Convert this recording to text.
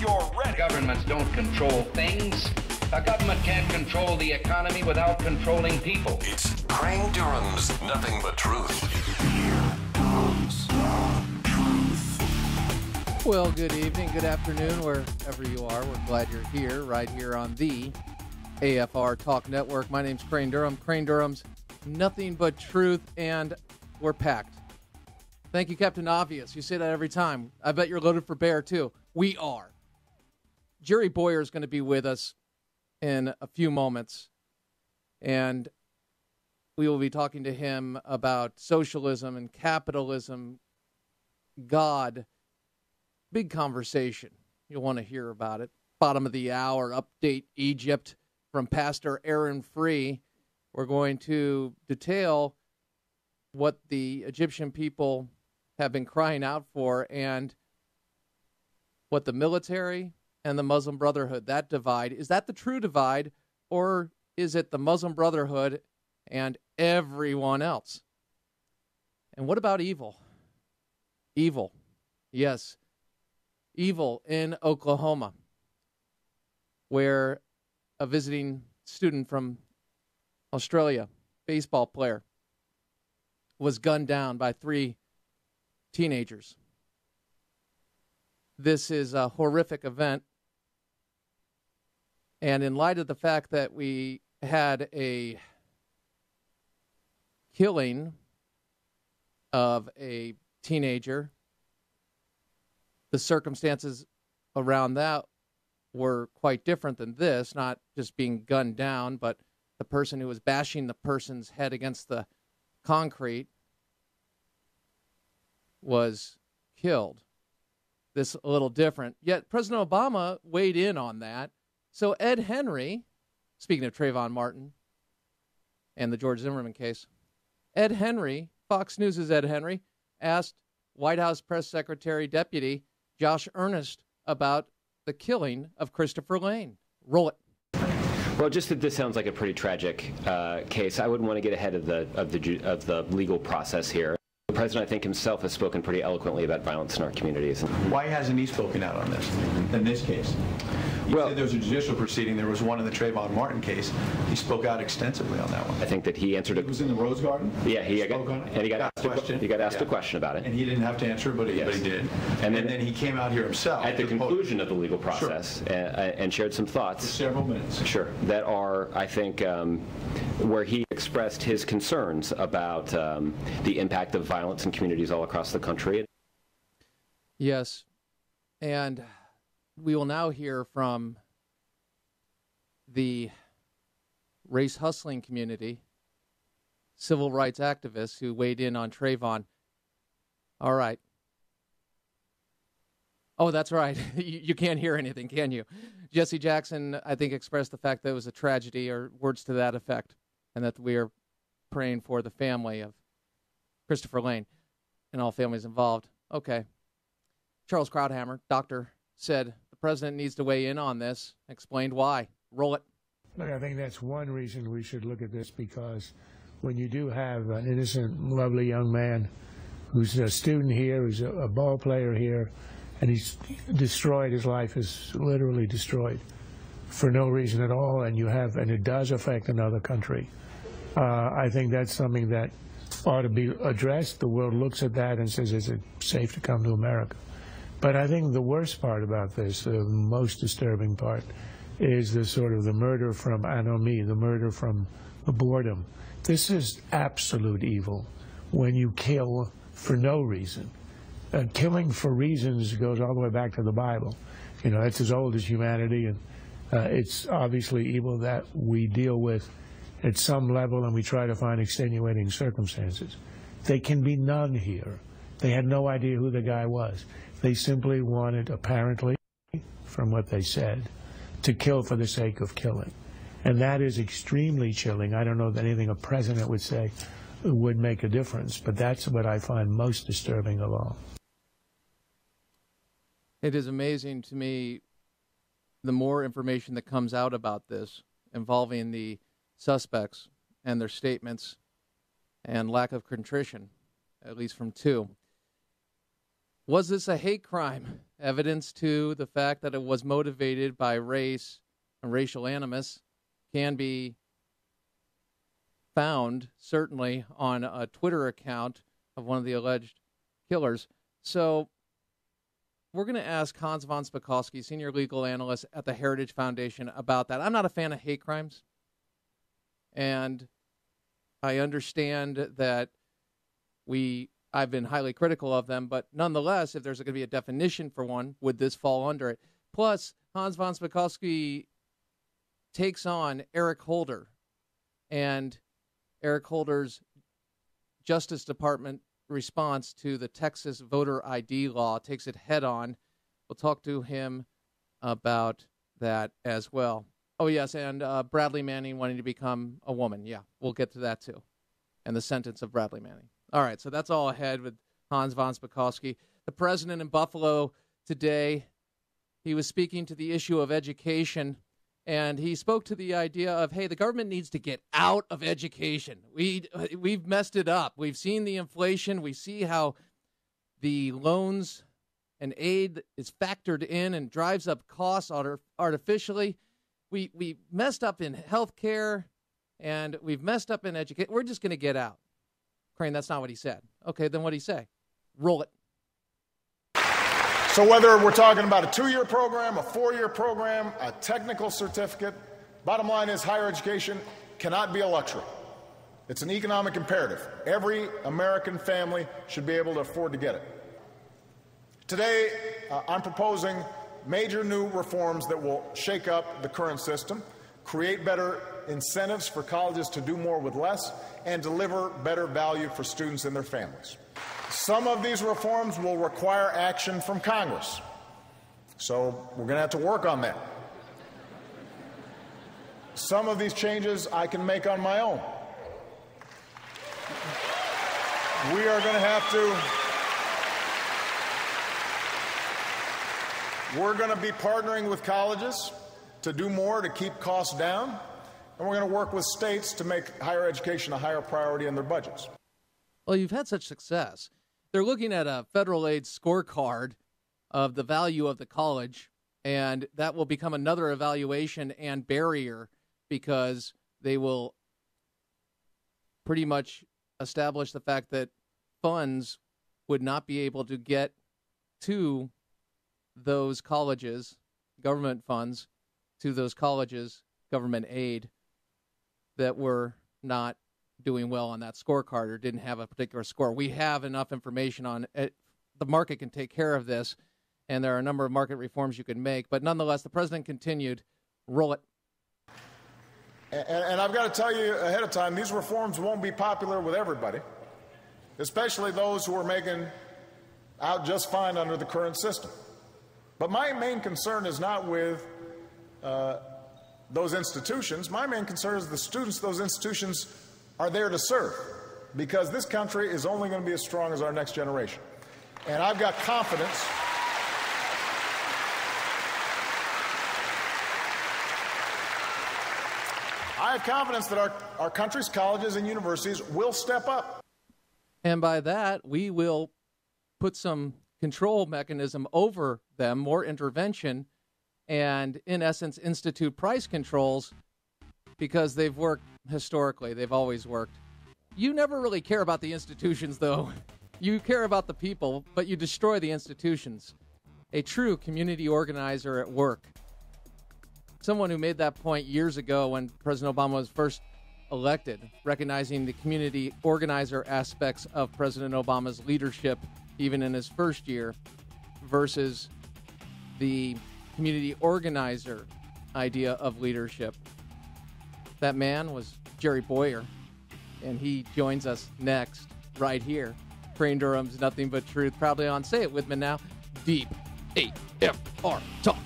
you're ready. Governments don't control things. A government can't control the economy without controlling people. It's Crane Durham's Nothing But Truth. Here comes truth. Well, good evening, good afternoon, wherever you are. We're glad you're here, right here on the AFR Talk Network. My name's Crane Durham. Crane Durham's Nothing But Truth, and we're packed. Thank you, Captain Obvious. You say that every time. I bet you're loaded for bear, too. We are. Jerry Bowyer is going to be with us in a few moments, and we will be talking to him about socialism and capitalism, God. Big conversation. You'll want to hear about it. Bottom of the hour, update Egypt from Pastor Aaron Free. We're going to detail what the Egyptian people have been crying out for and what the military and the Muslim Brotherhood, that divide, is that the true divide, or is it the Muslim Brotherhood and everyone else? And what about evil? Evil. Yes. Evil in Oklahoma, where a visiting student from Australia, baseball player, was gunned down by 3 teenagers. This is a horrific event. And in light of the fact that we had a killing of a teenager, the circumstances around that were quite different than this, not just being gunned down, but the person who was bashing the person's head against the concrete was killed. This a little different. Yet President Obama weighed in on that. So Ed Henry, speaking of Trayvon Martin and the George Zimmerman case, Ed Henry, Fox News' Ed Henry, asked White House Press Secretary Deputy Josh Earnest about the killing of Christopher Lane. Roll it. Well, just that this sounds like a pretty tragic case. I wouldn't want to get ahead of the legal process here. The president, I think, himself has spoken pretty eloquently about violence in our communities. Why hasn't he spoken out on this, in this case? You said there was a judicial proceeding. There was one in the Trayvon Martin case. He spoke out extensively on that one. I think that he answered He was in the Rose Garden? Yeah, he got asked a question about it. And he didn't have to answer, but he did. And then he came out here himself. At the conclusion of the legal process, Sure. and shared some thoughts. For several minutes. Sure. That are, I think, where he expressed his concerns about the impact of violence in communities all across the country. Yes. And we will now hear from the race hustling community, civil rights activists who weighed in on Trayvon. All right. Oh, that's right. You can't hear anything, can you? Jesse Jackson, I think, expressed the fact that it was a tragedy, or words to that effect, and that we are praying for the family of Christopher Lane and all families involved. Okay. Charles Krauthammer, doctor, said the president needs to weigh in on this, explained why. Roll it. Look, I think that's one reason we should look at this, because when you do have an innocent, lovely young man who's a student here, who's a ball player here, and he's destroyed, his life is literally destroyed for no reason at all, and it does affect another country. I think that's something that ought to be addressed. The world looks at that and says, is it safe to come to America? But I think the worst part about this, the most disturbing part, is the sort of the murder from anomie, the murder from boredom. This is absolute evil when you kill for no reason. Killing for reasons goes all the way back to the Bible. You know, it's as old as humanity, and it's obviously evil that we deal with at some level, and we try to find extenuating circumstances. They can be none here. They had no idea who the guy was. They simply wanted, apparently, from what they said, to kill for the sake of killing. And that is extremely chilling. I don't know that anything a president would say would make a difference, but that's what I find most disturbing of all. It is amazing to me, the more information that comes out about this involving the suspects and their statements and lack of contrition, at least from 2. Was this a hate crime, evidence to the fact that it was motivated by race and racial animus can be found, certainly, on a Twitter account of one of the alleged killers. So we're going to ask Hans von Spakovsky, senior legal analyst at the Heritage Foundation, about that. I'm not a fan of hate crimes, and I understand that I've been highly critical of them, but nonetheless, if there's going to be a definition for one, would this fall under it? Plus, Hans von Spakovsky takes on Eric Holder, and Eric Holder's Justice Department response to the Texas voter ID law, takes it head on. We'll talk to him about that as well. Oh, yes, and Bradley Manning wanting to become a woman. Yeah, we'll get to that too, and the sentence of Bradley Manning. All right, so that's all ahead with Hans von Spakovsky. The president in Buffalo today, he was speaking to the issue of education, and he spoke to the idea of, hey, the government needs to get out of education. We've messed it up. We've seen the inflation. We see how the loans and aid is factored in and drives up costs artificially. We messed up in health care, and we've messed up in education. We're just going to get out. Crane, that's not what he said. Okay, then what'd he say? Roll it. So whether we're talking about a 2-year program, a 4-year program, a technical certificate, bottom line is higher education cannot be a luxury. It's an economic imperative. Every American family should be able to afford to get it. Today, I'm proposing major new reforms that will shake up the current system, create better incentives for colleges to do more with less, and deliver better value for students and their families. Some of these reforms will require action from Congress, so we're going to have to work on that. Some of these changes I can make on my own. We are going to have to We're going to be partnering with colleges to do more to keep costs down, and we're going to work with states to make higher education a higher priority in their budgets. Well, you've had such success. They're looking at a federal aid scorecard of the value of the college, and that will become another evaluation and barrier because they will pretty much establish the fact that funds would not be able to get to those colleges, government funds, to those colleges, government aid, that were not doing well on that scorecard or didn't have a particular score. We have enough information on it. The market can take care of this, and there are a number of market reforms you can make. But nonetheless, the president continued, roll it. And I've got to tell you ahead of time, these reforms won't be popular with everybody, especially those who are making out just fine under the current system. But my main concern is not with those institutions. My main concern is the students those institutions are there to serve, because this country is only going to be as strong as our next generation. And I've got confidence. I have confidence that our country's colleges and universities will step up. And by that, we will put some control mechanism over them, more intervention, and in essence institute price controls, because they've worked historically. They've always worked. You never really care about the institutions, though. You care about the people, but you destroy the institutions. A true community organizer at work. Someone who made that point years ago when President Obama was first elected, recognizing the community organizer aspects of President Obama's leadership, even in his first year, versus the community organizer idea of leadership. That man was Jerry Boyer, and he joins us next right here. Crane Durham's Nothing But Truth, proudly on, say it with me now, Deep AFR Talk.